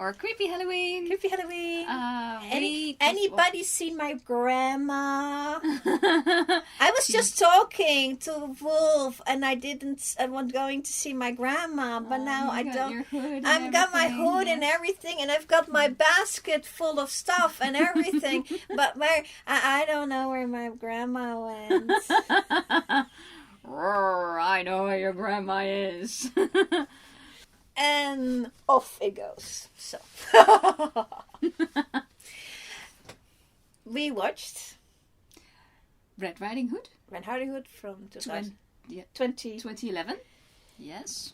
or Creepy Halloween. Creepy Halloween. Anybody seen my grandma? I was just talking to Wolf, and I was going to see my grandma, but now I don't. I've got my hood and everything, and I've got my basket full of stuff and everything. But I don't know where my grandma went. I know where your grandma is. And off it goes. So we watched Red Riding Hood. Red Riding Hood from 2011. Yes.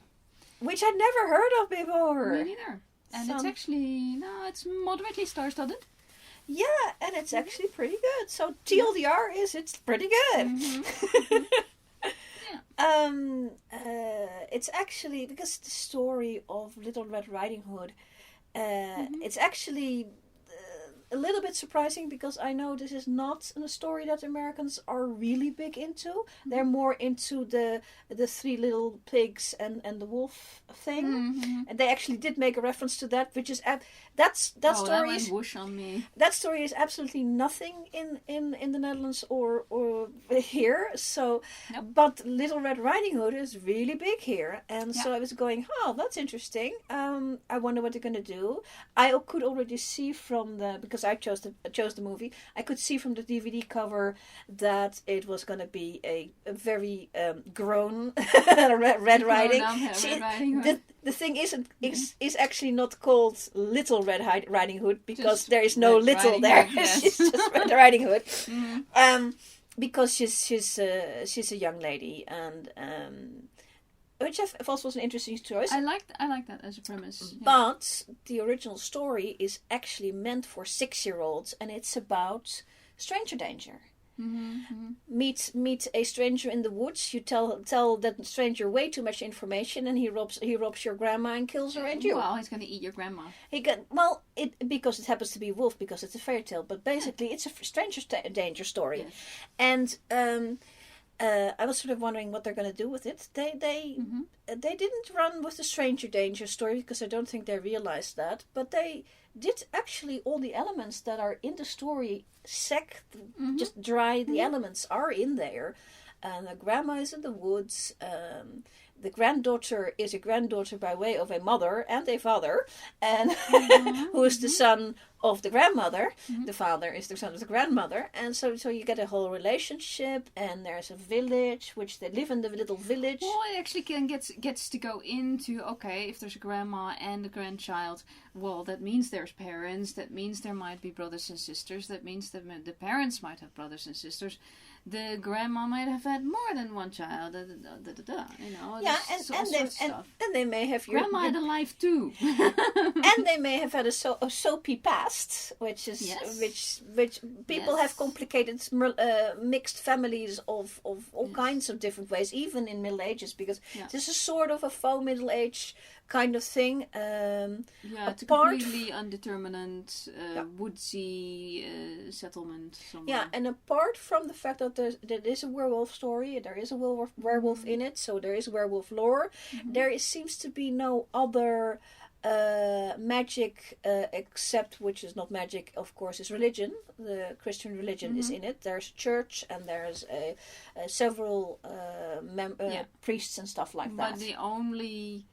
Which I'd never heard of before. Me neither. And it's actually, it's moderately star-studded. Yeah, and it's actually pretty good. So TLDR it's pretty good. Mm-hmm. It's actually, because the story of Little Red Riding Hood, it's actually a little bit surprising, because I know this is not a story that Americans are really big into. Mm-hmm. They're more into the three little pigs and the wolf thing. Mm-hmm. And they actually did make a reference to that, which is that story that went whoosh on me. That story is absolutely nothing in the Netherlands or here. So, nope. But Little Red Riding Hood is really big here, and so I was going, oh, that's interesting. I wonder what they're gonna do. I could already see because I chose the movie. I could see from the DVD cover that it was gonna be a very grown Red Riding. The thing is actually not called Little Red Riding Hood, because just there is no little there. Yes. She's just Red Riding Hood. Mm-hmm. Because she's a young lady, and which I thought was an interesting choice. I like that as a premise. But the original story is actually meant for 6-year-olds, and it's about stranger danger. Mm-hmm. Meet a stranger in the woods. You tell that stranger way too much information, and he robs your grandma and kills her and you. Well, he's going to eat your grandma. Because it happens to be a wolf, because it's a fairy tale. But basically, it's a stranger danger story, yes. And I was sort of wondering what they're going to do with it. They didn't run with the stranger danger story, because I don't think they realized that. But they did actually all the elements that are in the story. Just dry. The elements are in there. And the grandma is in the woods. The granddaughter is a granddaughter by way of a mother and a father, and who is the son of the grandmother. Mm-hmm. The father is the son of the grandmother, and so you get a whole relationship. And there's a village, which they live in the little village. Well, it actually gets to go into, okay, if there's a grandma and a grandchild, well, that means there's parents. That means there might be brothers and sisters. That means that the parents might have brothers and sisters. The grandma might have had more than one child, and they may have grandma had a life too, and they may have had a soapy past, which people have complicated mixed families of all kinds of different ways, even in Middle Ages, because this is sort of a faux Middle Age kind of thing. It's a completely undetermined woodsy settlement somewhere. Yeah, and apart from the fact that there is a werewolf story, there is a werewolf in it, so there is werewolf lore. Mm-hmm. There seems to be no other magic except, which is not magic, of course, is religion. The Christian religion is in it. There's church, and there's several priests and stuff like that. But the only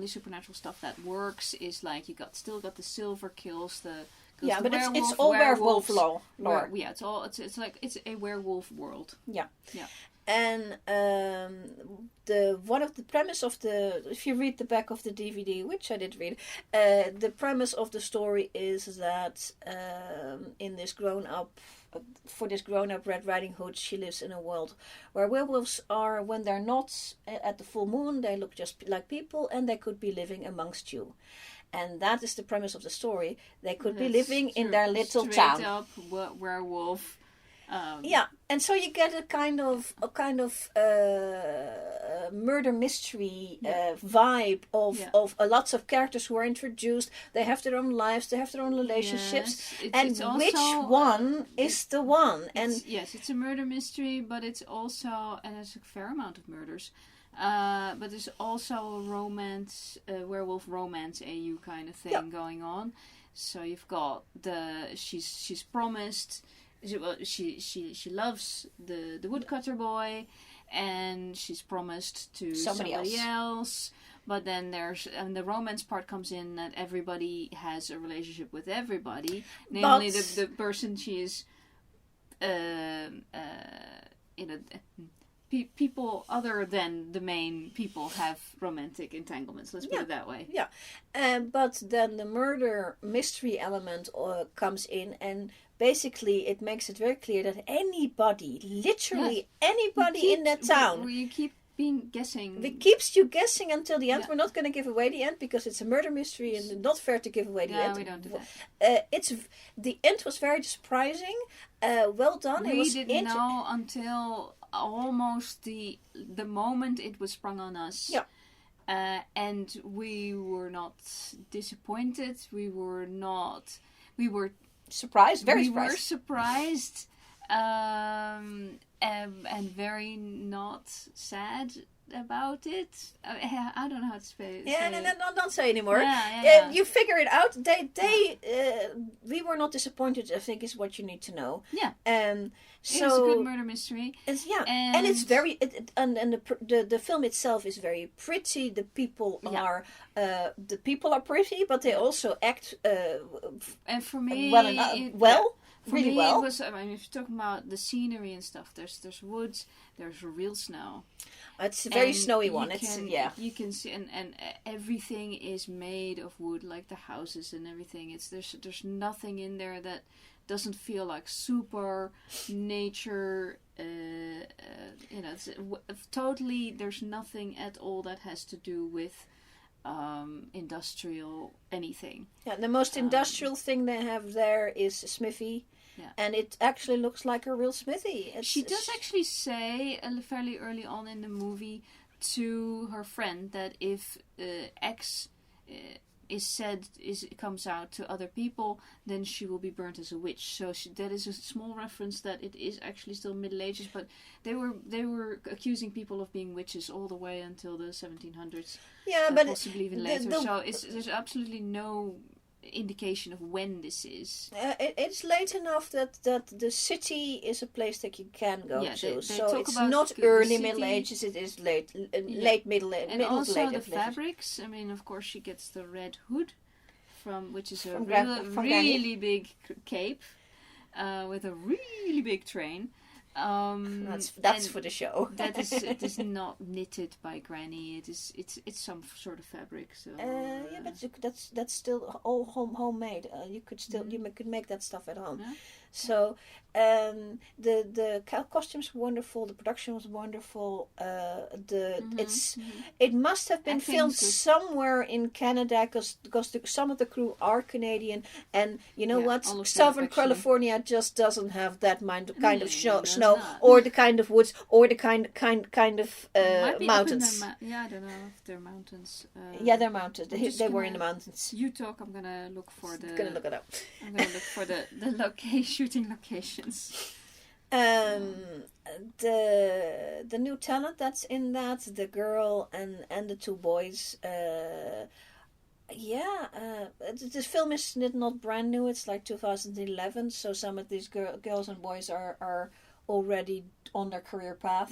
supernatural stuff that works is like still got the silver kills, but it's all werewolf lore. It's a werewolf world. Yeah. And one of the premise of if you read the back of the DVD, which I did read, the premise of the story is that in this grown up Red Riding Hood, she lives in a world where werewolves are, when they're not at the full moon, they look just like people, and they could be living amongst you. And that is the premise of the story. They could be living in their little town. Straight up werewolf. And so you get a kind of murder mystery vibe of lots of characters who are introduced. They have their own lives, they have their own relationships, it's also, which one is the one? And it's a murder mystery, but it's also, and there's a fair amount of murders. But there's also a romance, werewolf romance AU kind of thing going on. So you've got she's promised. She loves the woodcutter boy, and she's promised to somebody else. But then the romance part comes in that everybody has a relationship with everybody, namely the person she is, people other than the main people have romantic entanglements. Let's put it that way. Yeah, but then the murder mystery element comes in, and basically it makes it very clear that anybody, literally anybody in that town, you keep guessing. It keeps you guessing until the end. We're not going to give away the end because it's a murder mystery and not fair to give away the end. No, we don't do that. The end was very surprising. Well done. We didn't know until almost the moment it was sprung on us. Yeah. And we were not disappointed. We were surprised. We were surprised. And very not sad about it. I don't know how to say it. Yeah, no, don't say anymore. Yeah. You figure it out. We were not disappointed, I think is what you need to know. Yeah. So it's a good murder mystery. And it's very and the film itself is very pretty. The people are pretty, but they also act and for me really well. It was, I mean, if you're talking about the scenery and stuff, there's woods, there's real snow. It's a very snowy one. You can see, and everything is made of wood, like the houses and everything. There's nothing in there that doesn't feel like super nature. It's totally. There's nothing at all that has to do with industrial anything. Yeah, the most industrial thing they have there is a smithy. Yeah. And it actually looks like a real smithy. She does actually say fairly early on in the movie to her friend that if X comes out to other people, then she will be burnt as a witch. So that is a small reference that it is actually still Middle Ages, but they were accusing people of being witches all the way until the 1700s. Yeah, but possibly even later. So there's absolutely no indication of when this is. It's late enough that the city is a place that you can go to. So it's not early Middle Ages. It is late Middle Ages. And also the fabrics. I mean, of course, she gets the red hood which is a really big cape with a really big train. That's for the show. It is not knitted by Granny. It's some sort of fabric. So but that's still all homemade. You could make that stuff at home. Yeah. So the costumes were wonderful. The production was wonderful. It must have been filmed somewhere in Canada because some of the crew are Canadian, and you know what? Southern California just doesn't have that kind of snow or the kind of woods or the kind of mountains. I don't know if they're mountains. They're mountains. They were in the mountains. You talk. I'm gonna look for the. Gonna look it up. I'm gonna look for the shooting locations. The new talent that's in that, the girl and the two boys. This film is not brand new. It's like 2011. So some of these girls and boys are already on their career path.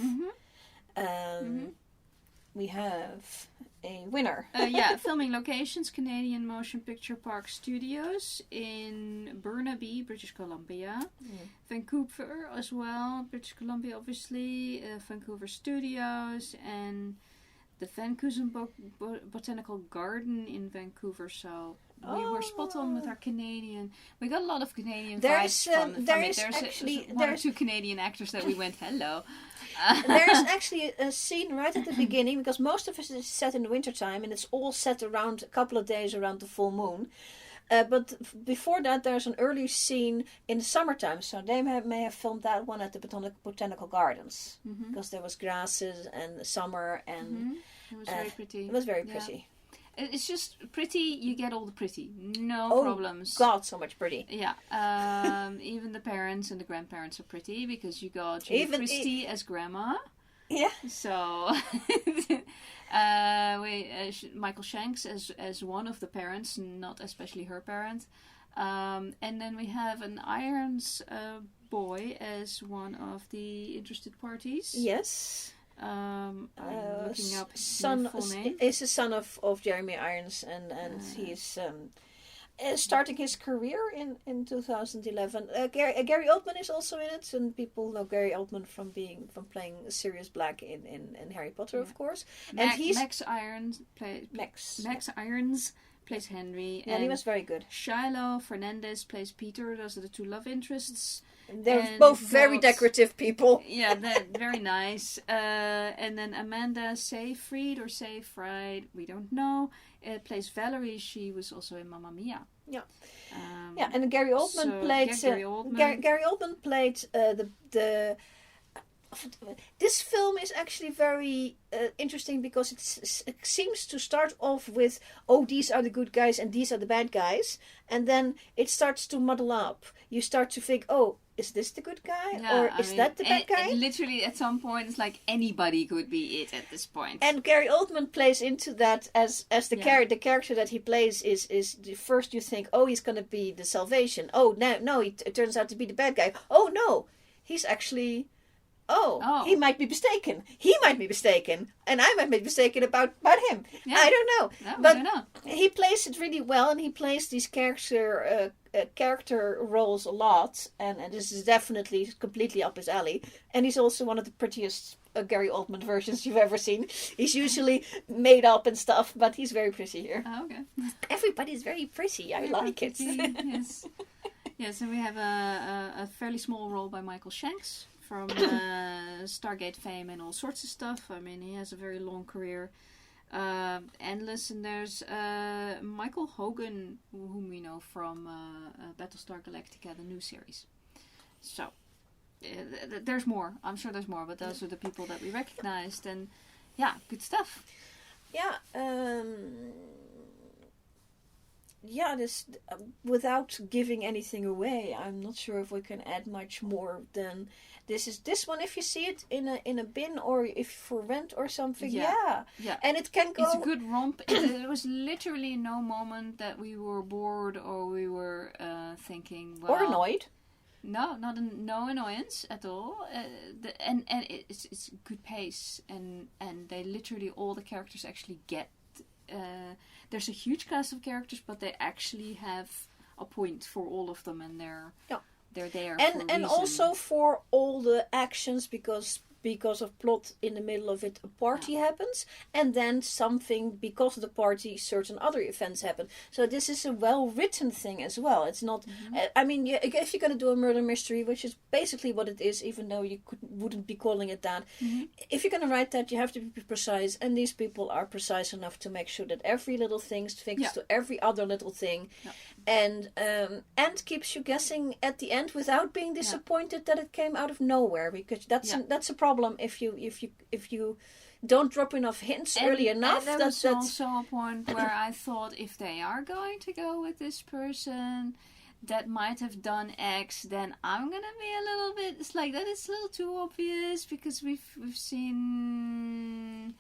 We have a winner. Filming locations: Canadian Motion Picture Park Studios in Burnaby, British Columbia. Vancouver as well, British Columbia obviously. Vancouver Studios and the Vancouver Botanical Garden in Vancouver. So we were spot on with our Canadian. We got a lot of Canadian vibes from it. There's one or two Canadian actors that we went, hello. There's actually a scene right at the beginning, because most of it is set in the wintertime, and it's all set around a couple of days around the full moon. But before that, there's an early scene in the summertime, so they may have filmed that one at the Botanical Gardens, because there was grasses and summer, and it was very pretty. It was very pretty. It's just pretty. You get all the pretty, no problems. God, so much pretty. Yeah, even the parents and the grandparents are pretty, because you got Julie Christie as grandma. Yeah. So Michael Shanks as one of the parents, not especially her parent. And then we have an Irons boy as one of the interested parties. Yes. I'm looking up his full name. Is the son of Jeremy Irons, and he's starting his career in 2011. Gary Oldman is also in it, and people know Gary Oldman from playing Sirius Black in Harry Potter, of course. And Max Irons plays Henry. Yeah, and he was very good. Shiloh Fernandez plays Peter. Those are the two love interests. They're both very decorative people. Yeah, very nice. And then Amanda Seyfried, we don't know, plays Valerie. She was also in Mamma Mia. Yeah. And Gary Oldman played. Gary Oldman played the. This film is actually very interesting because it seems to start off with, these are the good guys and these are the bad guys, and then it starts to muddle up. You start to think, is this the good guy or is that the bad guy? Literally, at some point, it's like anybody could be it at this point. And Gary Oldman plays into that as the character that he plays is the first you think, he's going to be the salvation. No, it turns out to be the bad guy. Oh no, he's actually. He might be mistaken. He might be mistaken, and I might be mistaken about him. Yeah. I don't know. No, but I don't know. He plays it really well, and he plays these character roles a lot, and this is definitely completely up his alley. And he's also one of the prettiest Gary Oldman versions you've ever seen. He's usually made up and stuff, but he's very pretty here. Oh, okay. Everybody's very pretty. I like it. Yes. Yes, and we have a fairly small role by Michael Shanks from Stargate fame and all sorts of stuff. I mean, he has a very long career. Endless. And there's Michael Hogan, whom we know from Battlestar Galactica, the new series. So, there's more. I'm sure there's more, but those are the people that we recognized. And, yeah, good stuff. Yeah, this without giving anything away, I'm not sure if we can add much more than this one. If you see it in a bin or if for rent or something, yeah. And it can go. It's a good romp. There was literally no moment that we were bored or we were thinking or annoyed. No, no annoyance at all. And it's good pace, and they literally all the characters actually get. There's a huge cast of characters, but they actually have a point for all of them, and they're there and also for all the actions because of plot in the middle of it, a party happens, and then something because of the party, certain other events happen. So this is a well-written thing as well. It's not. I mean, if you're going to do a murder mystery, which is basically what it is, even though you wouldn't be calling it that. If you're going to write that, you have to be precise, and these people are precise enough to make sure that every little thing fits to every other little thing, and keeps you guessing at the end without being disappointed that it came out of nowhere, because that's a problem if you don't drop enough hints early enough. And that's also a point where I thought, if they are going to go with this person that might have done X, then I'm gonna be a little bit. It's like that. It's a little too obvious because we've seen,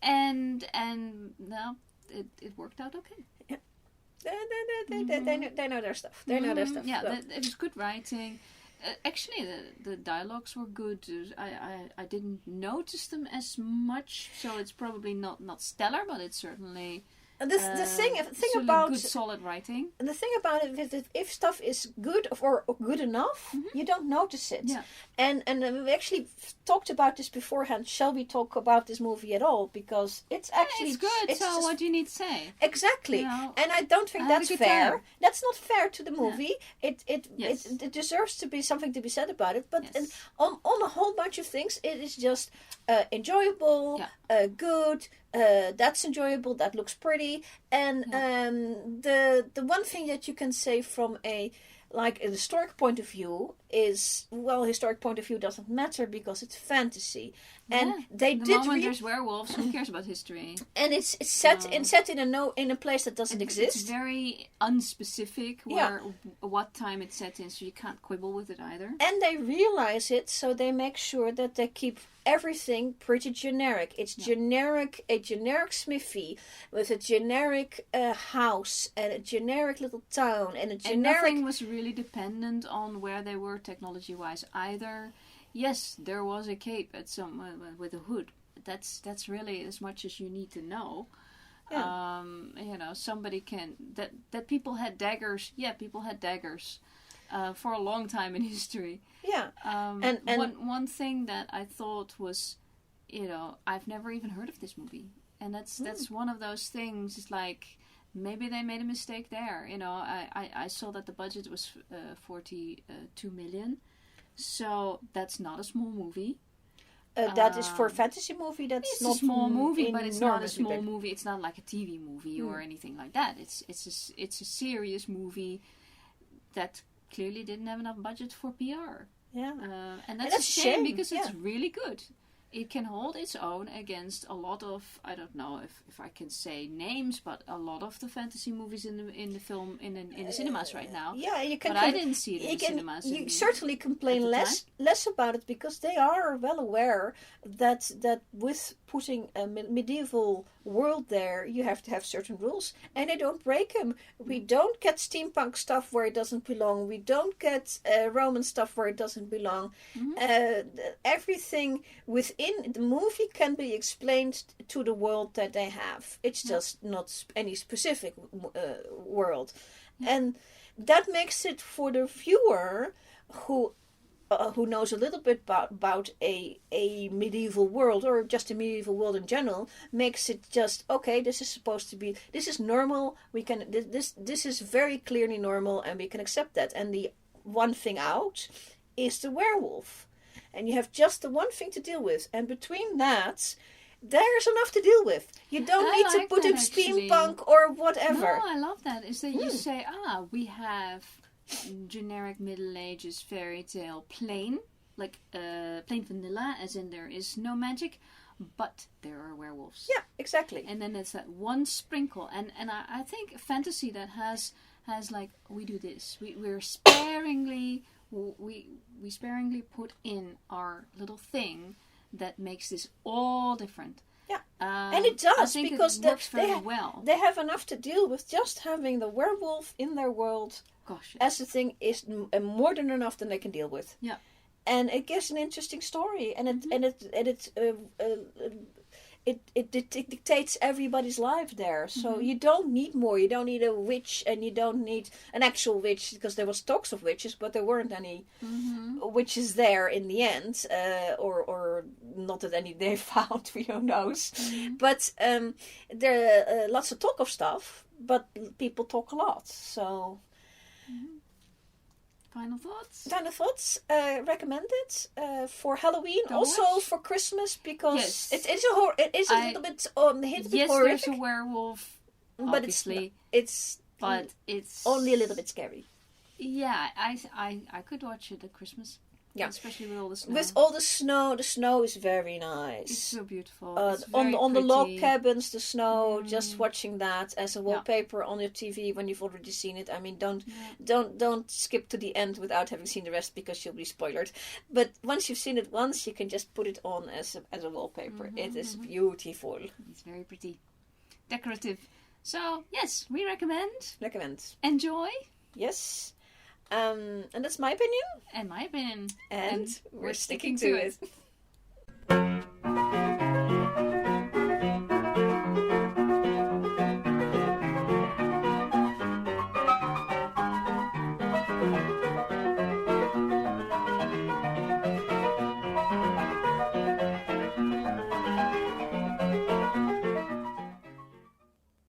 and no, it worked out okay. Yeah. They know their stuff. They know their stuff. Yeah, it was good writing. Actually, the dialogues were good. I didn't notice them as much, so it's probably not stellar, but it's certainly the thing about good solid writing. The thing about it is that if stuff is good or good enough, you don't notice it. Yeah. And we actually talked about this beforehand. Shall we talk about this movie at all? Because it's actually it's good. So what do you need to say? Exactly. And I don't think that's fair. Time. That's not fair to the movie. Yeah. It deserves to be something to be said about it. But on a whole bunch of things, it is just enjoyable, good. That's enjoyable. That looks pretty. And the one thing that you can say from a historic point of view is, historic point of view doesn't matter because it's fantasy, and there's werewolves. Who cares about history? And it's set in a place that doesn't exist. It's very unspecific what time it's set in, so you can't quibble with it either. And they realize it, so they make sure that they keep everything pretty generic. It's generic, a generic smithy with a generic house and a generic little town and a generic. And nothing was really dependent on where they were technology-wise either. Yes, there was a cape at some with a hood. That's really as much as you need to know. Yeah. Somebody can that people had daggers. Yeah, people had daggers for a long time in history. Yeah. And one thing that I thought was, I've never even heard of this movie, and that's one of those things. It's like maybe they made a mistake there. I saw that the budget was 42 million, so that's not a small movie. That is for a fantasy movie. That's not a small movie, but it's not a small big movie. It's not like a TV movie or anything like that. It's a serious movie that clearly didn't have enough budget for PR. Yeah, and that's a shame because it's really good. It can hold its own against a lot of, I don't know if I can say names, but a lot of the fantasy movies in the film in the cinemas right now. Yeah, you can. But I didn't see it in the cinemas. You certainly complain less about it because they are well aware that with putting a medieval world there, you have to have certain rules, and they don't break them. We don't get steampunk stuff where it doesn't belong. We don't get Roman stuff where it doesn't belong. Everything within the movie can be explained to the world that they have. It's just not any specific world, and that makes it for the viewer who knows a little bit about a medieval world or just a medieval world in general, makes it just okay. This is supposed to be. This is normal. We can. This is very clearly normal, and we can accept that. And the one thing out is the werewolf, and you have just the one thing to deal with. And between that, there's enough to deal with. You don't need to put in steampunk or whatever. No, I love that. Is that you say, we have generic Middle Ages fairy tale plain vanilla, as in there is no magic, but there are werewolves. Yeah, exactly. And then there's that one sprinkle, and I think fantasy that has like, we do this. We're sparingly we sparingly put in our little thing that makes this all different. Yeah, and it does, I think because it works very well. They have enough to deal with just having the werewolf in their world. Gosh, yes. As the thing is more than enough than they can deal with. Yeah, and it gives an interesting story, and it dictates everybody's life there. So you don't need more. You don't need a witch, and you don't need an actual witch, because there was talks of witches, but there weren't any witches there in the end, or not that any they found. Who knows? But there are lots of talk of stuff, but people talk a lot. So. Final thoughts? Recommended for Halloween, also for Christmas, because it is a little bit horrific. Yes, there's a werewolf, but obviously. it's only a little bit scary. Yeah, I could watch it at Christmas. Yeah, especially with all the snow. With all the snow is very nice. It's so beautiful. On the log cabins, the snow. Just watching that as a wallpaper on your TV when you've already seen it. I mean, don't skip to the end without having seen the rest, because you'll be spoiled. But once you've seen it once, you can just put it on as a wallpaper. It is beautiful. It's very pretty, decorative. So yes, we recommend. Enjoy. Yes. And that's my opinion. And my opinion. And we're sticking to it.